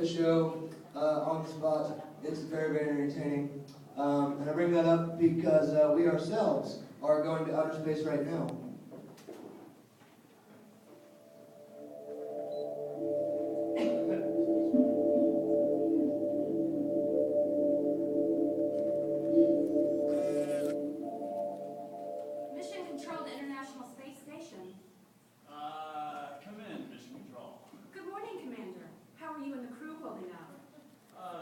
the show on the spot. It's very, very entertaining. And I bring that up because we ourselves are going to outer space right now. Mission Control to International Space Station. Come in, Mission Control. Good morning, Commander. How are you and the crew holding up?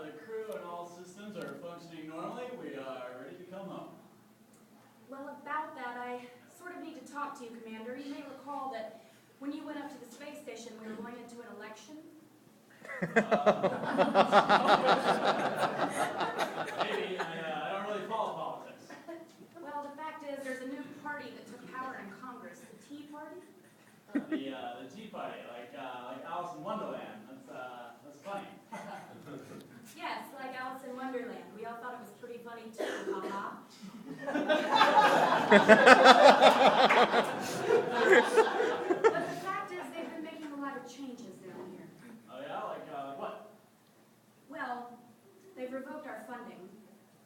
The crew and all systems are functioning normally. We are ready to come home. Well, about that, I sort of need to talk to you, Commander. You may recall that when you went up to the space station, we were going into an election. Maybe. I don't really follow politics. Well, the fact is, there's a new party that took power in Congress, the Tea Party. The Tea Party, like Alice in Wonderland. That's funny. Yes, like Alice in Wonderland. We all thought it was pretty funny too, haha. But the fact is, they've been making a lot of changes down here. Oh yeah, like what? Well, they've revoked our funding.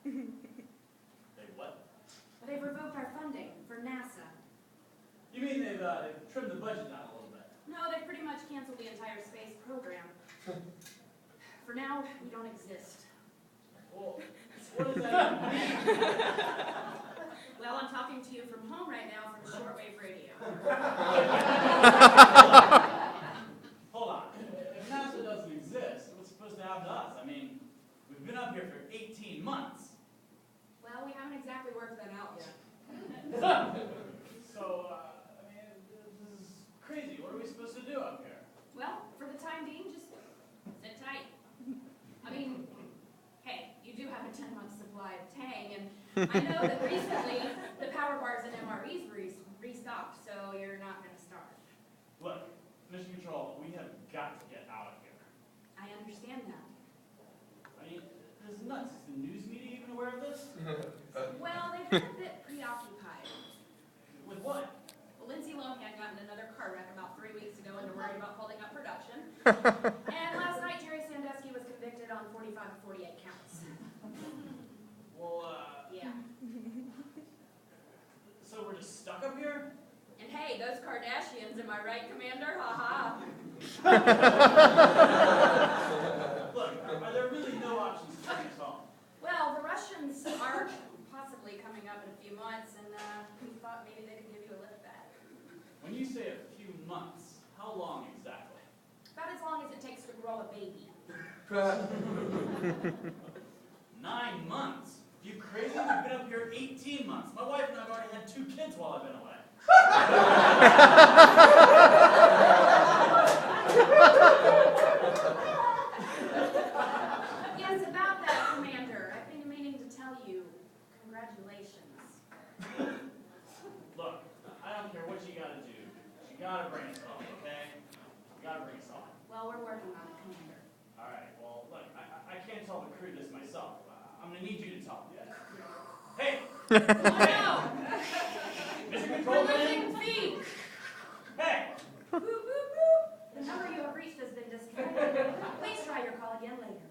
They what? They've revoked our funding for NASA. You mean they've trimmed the budget down a little bit? No, they've pretty much canceled the entire space program. For now, we don't exist. Well, what does that even mean? Well, I'm talking to you from home right now from shortwave radio. Hold on. If NASA doesn't exist, what's supposed to happen to us? I mean, we've been up here for 18 months. Well, we haven't exactly worked that out yet. So, I mean, this is crazy. What are we supposed to do up here? Well, for the time being, just sit tight. I mean, hey, you do have a 10-month supply of Tang, and I know that recently the power bars and MREs restocked, so you're not going to starve. Look, Mission Control, we have got to get out of here. I understand that. I mean, this is nuts. Is the news media even aware of this? Well, they've been a bit preoccupied. With what? Well, Lindsay Lohan got in another car wreck about 3 weeks ago and they're worried about holding up production. And last night, Jerry Sandusky was convicted on 45 of 48 counts. Well, Yeah. so we're just stuck up here? And hey, those Kardashians, am I right, Commander? Ha ha. Look, are there really no options to bring us home? Well, the Russians are possibly coming up in a few months, and we thought maybe they could give you a lift back. When you say a few months, how long exactly? About as long as it takes to grow a baby. 9 months? You crazy? We've been up here 18 months. My wife and I have already had 2 kids while I've been away. Yes, about that, Commander. I've been meaning to tell you, congratulations. Look, I don't care what you gotta do. You gotta bring us home, okay? You gotta bring us home. Well, we're working on it, Commander. Alright, well, look, I can't tell the crew this myself. I'm gonna need you to tell them. Hey! Oh, no! Mission We're Control, losing feet! Hey! Boop, boop, boop. The number you have reached has been disconnected. Please try your call again later.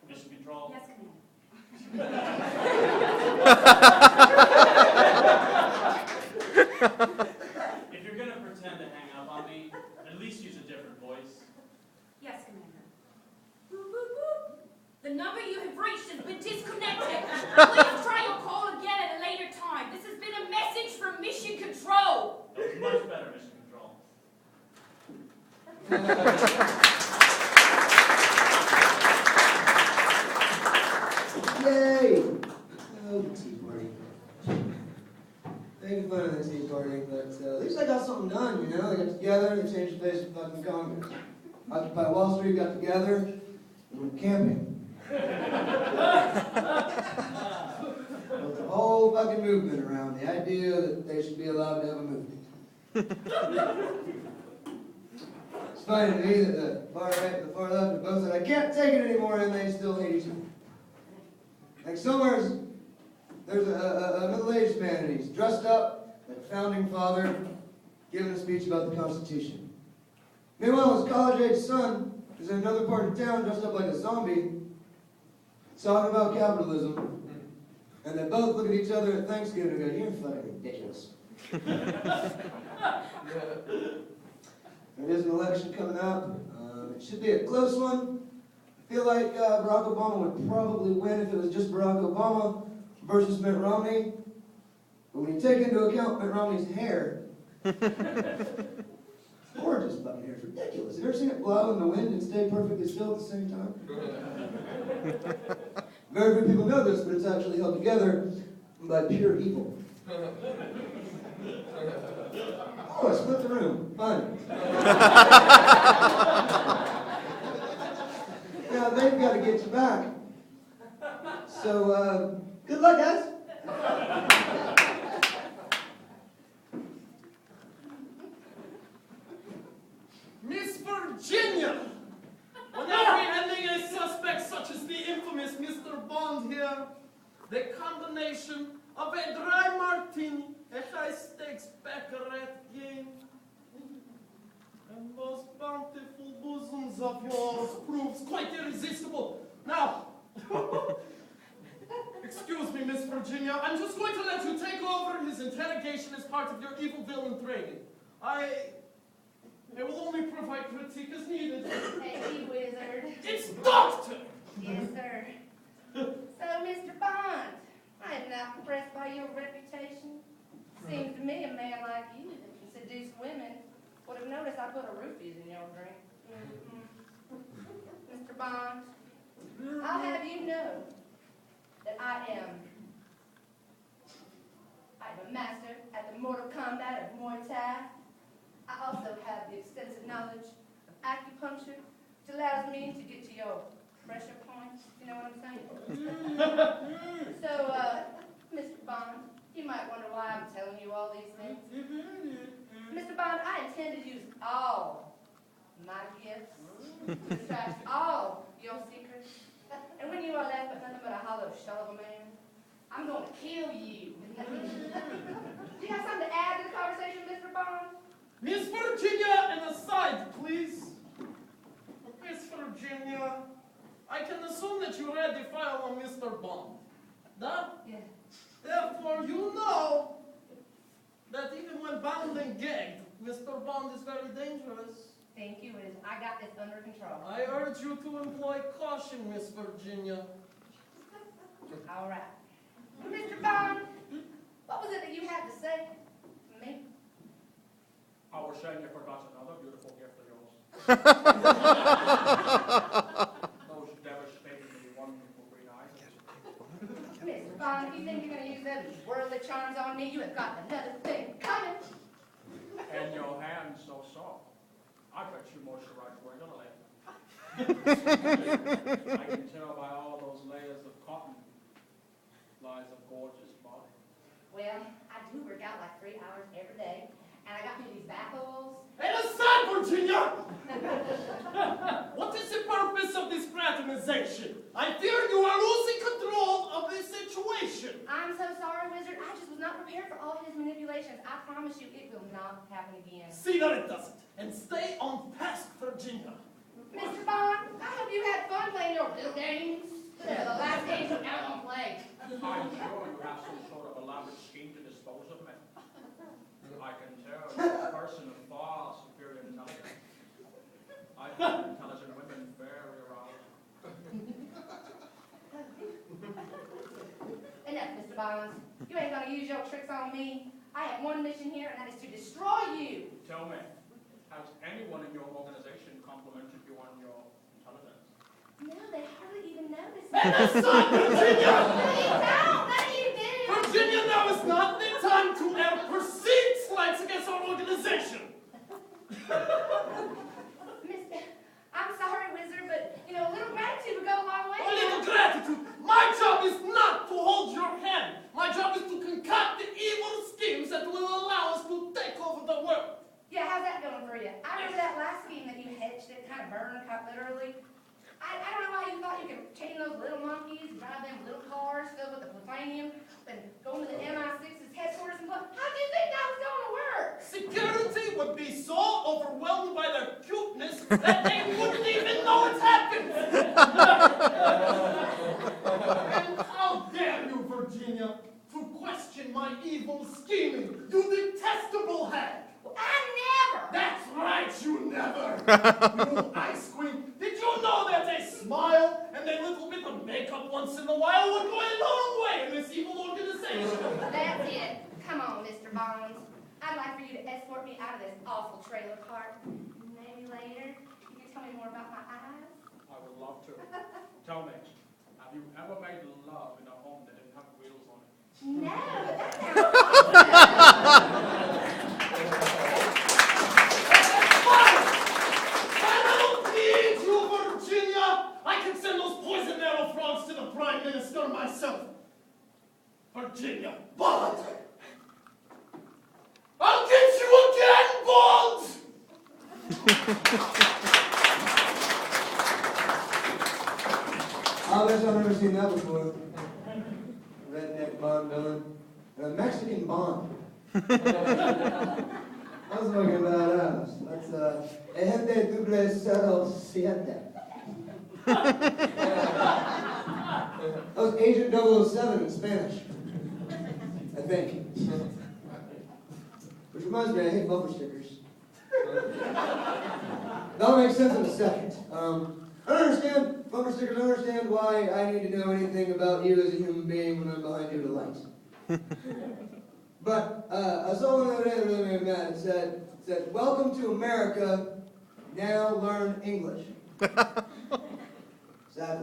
Mission Control. Yes, Commander. If you're gonna pretend to hang up on me, at least use a different voice. Yes, Commander. Boop, boop, boop. The number you have reached has been disconnected. Please try your call again at a later time. This has been a message from Mission Control. That was much better, Mission Control. Yay! Oh, the Tea Party. Making fun of the Tea Party, but at least I got something done, you know? They got together, they changed the face of fucking Congress. Occupy Wall Street got together, and went camping. Built a whole fucking movement around the idea that they should be allowed to have a movement. It's funny to me that the far right and the far left have both said, I can't take it anymore, and they still hate each other. Like somewhere, there's a middle-aged man, and he's dressed up like a founding father, giving a speech about the Constitution. Meanwhile, his college-age son is in another part of town dressed up like a zombie, talking about capitalism. And they both look at each other at Thanksgiving and go, "You're fucking ridiculous." There is an election coming up. It should be a close one. I feel like Barack Obama would probably win if it was just Barack Obama versus Mitt Romney. But when you take into account Mitt Romney's hair, gorgeous fucking hair, it's ridiculous. Have you ever seen it blow in the wind and stay perfectly still at the same time? Very few people know this, but it's actually held together by pure evil. Oh, I split the room. Fine. Now they've got to get you back. So, good luck, guys. Miss Virginia! When apprehending a suspect such as the infamous Mr. Bond here, the combination of a dry martini, a high-stakes baccarat game, and those bountiful bosoms of yours proves quite irresistible. Now, excuse me, Miss Virginia, I'm just going to let you take over his interrogation as part of your evil villain training. I will only provide critique as needed. Hey, wizard. It's Doctor! Yes, sir. So, Mr. Bond, I am not impressed by your reputation. Seems to me a man like you that can seduce women would have noticed I put a roofies in your drink. Mr. Bond, I'll have you know that I am a master at the Mortal Kombat of Muay Thai. I also have the extensive knowledge of acupuncture, which allows me to get to your pressure points. You know what I'm saying? So, Mr. Bond, you might wonder why I'm telling you all these things. Mr. Bond, I intend to use all my gifts to extract all your secrets. And when you are left with nothing but a hollow shell of a man, I'm going to kill you. Do you have something to add to the conversation, Mr. Bond? Miss Virginia, an aside, please. Miss Virginia, I can assume that you read the file on Mr. Bond. That? Yes. Therefore, you know that even when bound and gagged, Mr. Bond is very dangerous. Thank you, Wiz. I got this under control. I urge you to employ caution, Miss Virginia. All right. Mr. Bond, what was it that you had to say to me? I was saying you forgot another beautiful gift of yours. Those devastatingly wonderful green eyes. Mr. Bond, if you think you're going to use those worldly charms on me, you have got another thing coming. And your hands so soft. I bet you moisturize regularly. I can tell by all those layers of cotton lies a gorgeous body. Well, I do work out like 3 hours every day, and I got me these bath oils. And aside, Virginia! What is the purpose of this fraternization? I fear you are losing control of this situation. I'm so sorry, Wizard. I just was not prepared for all his manipulations. I promise you it will not happen again. See that it doesn't. And stay on task, Virginia. Mr. Bond, I hope you had fun playing your little games. They're the last games you're ever going to play. I'm sure you have some sort of elaborate scheme to dispose of me. I can tell you're a person of far superior intelligence. I find intelligent women very arousing. Enough, Mr. Bonds. You ain't going to use your tricks on me. I have one mission here, and that is to destroy you. Tell me, has anyone in your organization complimented you on your intelligence? No, they hardly even noticed. And aside, Virginia! Please don't let you do. Virginia, now is not the time to air perceived slights against our organization. I'm sorry, Wizard, but, you know, a little gratitude would go a long way. A little gratitude. My job is not to hold your hand. My job is to concoct the evil schemes that will allow us to take over the world. Yeah, how's that going for you? I remember that last scheme that you hedged it, kind of burned, cut literally. I don't know why you thought you could chain those little monkeys, drive them little cars filled with the plutonium, and go into the MI6's headquarters and look. How do you think that was going to work? Security would be so overwhelmed by their cuteness that they wouldn't even know And how dare you, Virginia, to question my evil scheming, you detestable hag! I never. That's right, you never! You ice queen, did you know that a smile and a little bit of makeup once in a while would go a long way in this evil organization? That's it. Come on, Mr. Bonds. I'd like for you to escort me out of this awful trailer park. Maybe later you can tell me more about my eyes. I would love to. Tell me, have you ever made love in a home that didn't have wheels on it? No, but that sounds I don't need you, Virginia! I can send those poison arrow frogs to the Prime Minister myself. Virginia, Bond! I'll get you again, Bond! I bet I've never seen that before. Redneck Bond villain. And a Mexican Bond. That's fucking badass. That's Agente Double 07. That was Agent 007 in Spanish. I think. Which reminds me, I hate bumper stickers. That'll make sense in a second. I don't understand bumper stickers. I don't understand why I need to know anything about you as a human being when I'm behind you at a light. But I saw one the other day that really made me mad. It said, "Welcome to America. Now learn English." Exactly.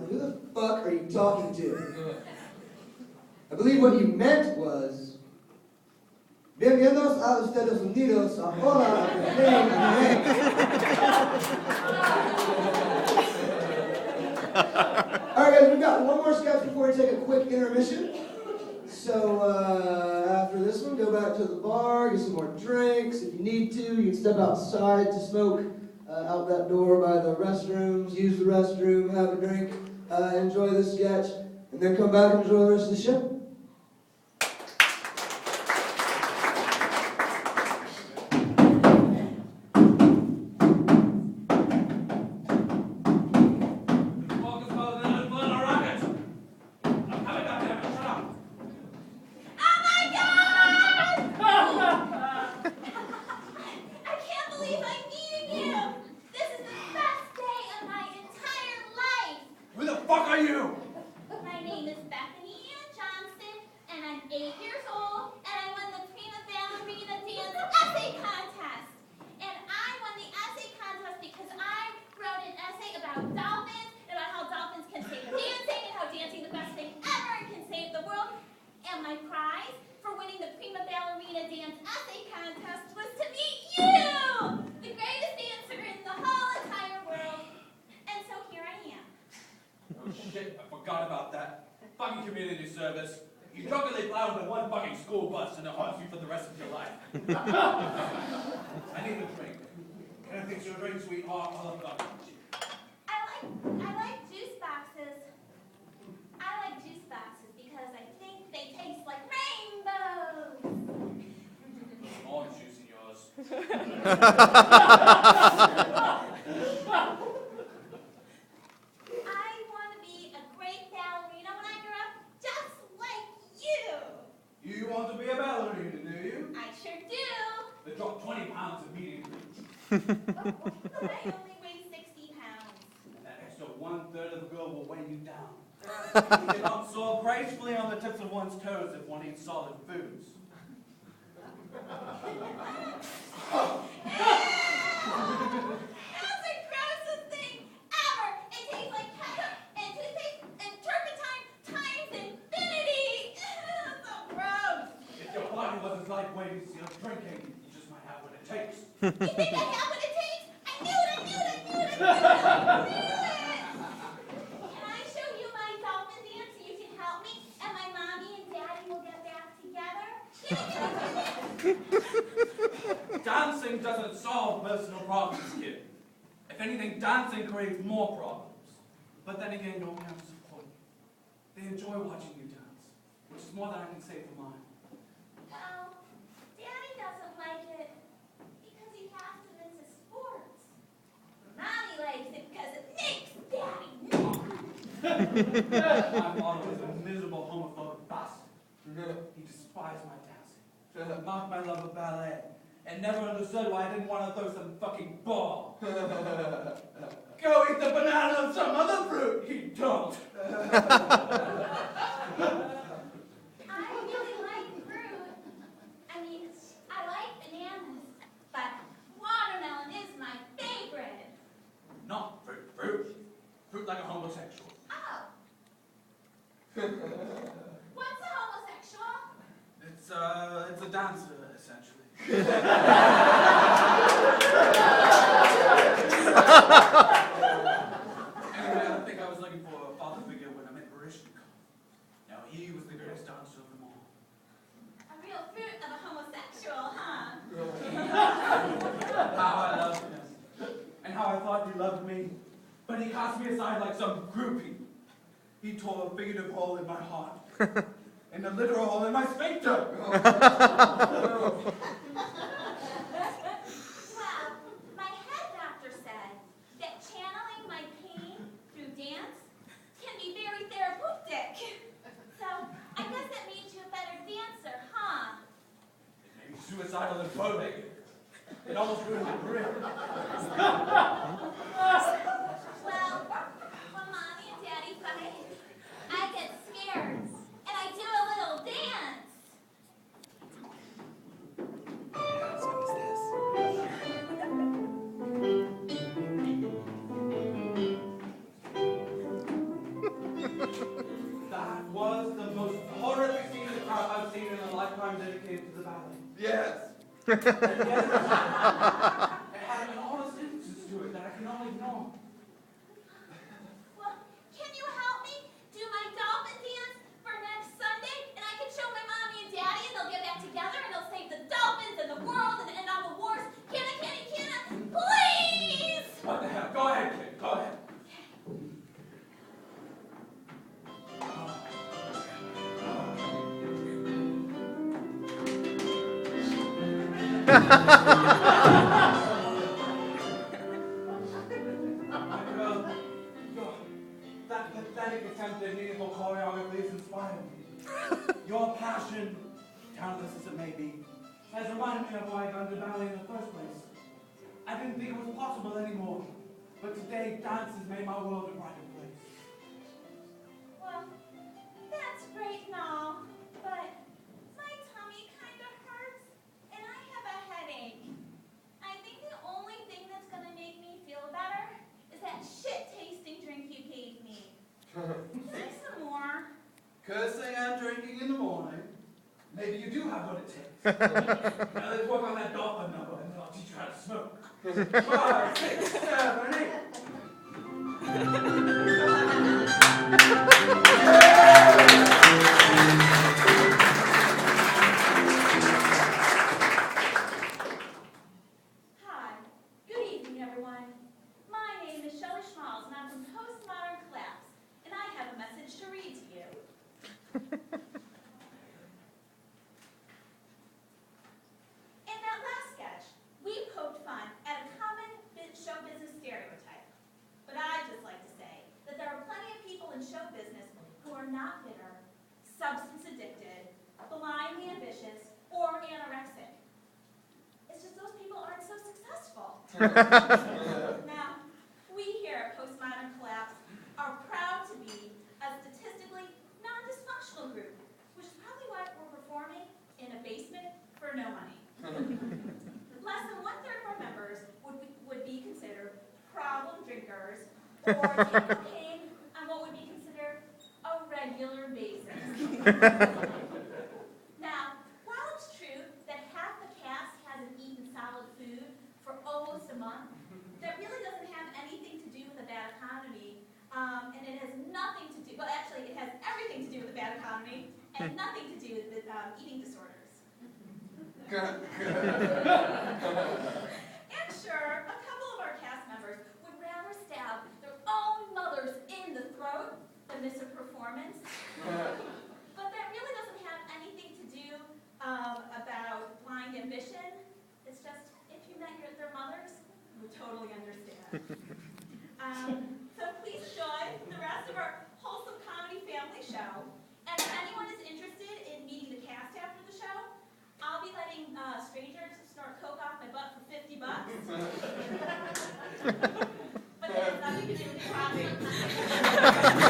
Who the fuck are you talking to? I believe what you meant was, "Bienvenidos a los Estados Unidos. Hola, All right, guys, we've got one more sketch before we take a quick intermission. So after this one, go back to the bar, get some more drinks. If you need to, you can step outside to smoke out that door by the restrooms. Use the restroom, have a drink, enjoy the sketch, and then come back and enjoy the rest of the show. Solid foods. That's the grossest thing ever! It tastes like ketchup and toothpaste and turpentine times infinity! So gross! If your body wasn't lightweight as your drinking, you just might have what it takes. You think I have what it takes? I knew it! Can I show you my dolphin dance so you can help me and my mommy and daddy will get back together? Dancing doesn't solve personal problems, kid. If anything, dancing creates more problems. But then again, your parents support you. They enjoy watching you dance, which is more than I can say for mine. Well, Daddy doesn't like it because he has to miss his sports. Mommy likes it because it makes Daddy more. My father was a miserable homophobic bastard. He despised my dancing, mocked my love of ballet, and never understood why I didn't want to throw some fucking ball. Go eat the banana of some other fruit, he don't. I really like fruit. I mean, I like bananas, but watermelon is my favorite. Not fruit, fruit. Fruit like a homosexual. Oh. What's a homosexual? It's a dancer, essentially. Anyway, I think I was looking for a father figure when I met Barishnikov. Now, he was the greatest dancer of them all. A real fruit of a homosexual, huh? How I loved him, and how I thought he loved me. But he cast me aside like some groupie. He tore a figurative hole in my heart, and a literal hole in my sphincter. Well, my head doctor said that channeling my pain through dance can be very therapeutic. So I guess that means you're a better dancer, huh? It made me suicidal and phobic. It almost ruined my career. Well, when Mommy and Daddy fight, I get scared, and I do a little dance. That was the most horrific scene I've seen in a lifetime dedicated to the ballet. Yes. And yet, it had an honest innocence to it that I cannot ignore. Well, can you help me do my dolphin dance for next Sunday? And I can show my Mommy and Daddy, and they'll get back together, and they'll save the dolphins and the world and end all the wars. Can I, please? What the hell? Go ahead, kid. Go ahead. That pathetic attempt at meaningful choreography has inspired me. Your passion, talentless as it may be, has reminded me of why I got into ballet in the first place. I didn't think it was possible anymore, but today dance has made my world a brighter place. Well, that's great and all, but my tummy kind of hurts, and I have a headache. I think the only thing that's going to make me feel better is that shit-tasting drink you gave me. Drink some more. Cursing and drinking in the morning. Maybe you do have what it takes. Now let's work on that dolphin number, and then I'll teach you how to smoke. 5, 6, 7, 8. Hi. Good evening, everyone. My name is Shelley Schmalz, and I'm from Postmodern Collapse, and I have a message to read to you. In that last sketch, we poked fun at a common show business stereotype. But I'd just like to say that there are plenty of people in show business who are not bitter, substance addicted, blindly ambitious, or anorexic. It's just those people aren't so successful. Now, we here at Postmodern Collapse are proud to be a statistically non-dysfunctional group, which is probably why we're performing in a basement for no money. Less than 1/3 of our members would be considered problem drinkers or take cocaine on what would be considered a regular basis. Now, while it's true that half the cast hasn't eaten solid food for almost a month, that really doesn't have anything to do with a bad economy, and it has nothing to do, well actually it has everything to do with a bad economy, and nothing to do with eating disorders. And sure, a couple of our cast members would rather stab their own mothers in the throat than miss a performance. But that really doesn't have anything to do about blind ambition. It's just, if you met their mothers, you would totally understand. So please join the rest of our But that has nothing to do with the problem.